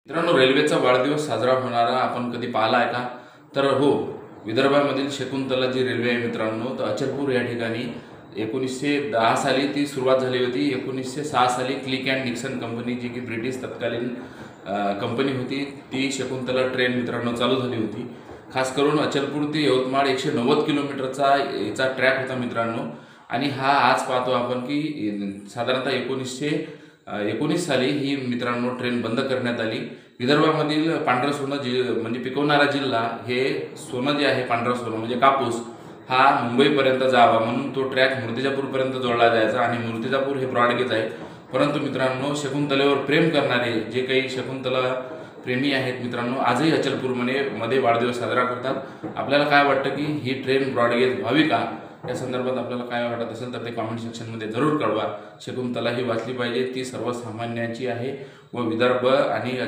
मित्रांनो, रेल्वेचा वाढदिवस साजरा होणारा आपण कधी पाहिला आहे का? तर हो, विदर्भामधील शकुंतला जी रेल्वे आहे मित्रांनो, तर अचलपूर या ठिकाणी 1910 साली ती सुरुवात झाली होती. 1906 साली क्लिक अँड निक्सन कंपनी, जी की ब्रिटिश तत्कालीन कंपनी होती, ती शकुंतला ट्रेन मित्रांनो चालू झाली होती. खास करून अचलपूर ते यवतमाळ 190 किलोमीटरचा याचा ट्रॅक होता मित्रांनो. आणि हा आज पाहतो आपण की साधारणतः 1919 साली ही मित्रांनो ट्रेन बंद करण्यात आली. विदर्भामधील पांढरं सोनं म्हणजे पिकवणारा जिल्हा, हे सोनं जे आहे, पांढरं सोनं म्हणजे कापूस, हा मुंबईपर्यंत जावा म्हणून तो ट्रॅक मूर्तिजापूरपर्यंत जोडला जायचा. आणि मूर्तिजापूर हे ब्रॉडगेज आहे. परंतु मित्रांनो, शकुंतलेवर प्रेम करणारे जे काही शकुंतला प्रेमी आहेत मित्रांनो, आजही अचलपूरमध्ये वाढदिवस साजरा करतात. आपल्याला काय वाटतं की ही ट्रेन ब्रॉडगेज व्हावी का? या संदर्भात आपल्याला काय वाटत असेल तर ते कमेंट सेक्शनमध्ये जरूर कळवा. शकुंतला ही वाचली पाहिजे, ती सर्वसामान्यांची आहे व विदर्भ आणि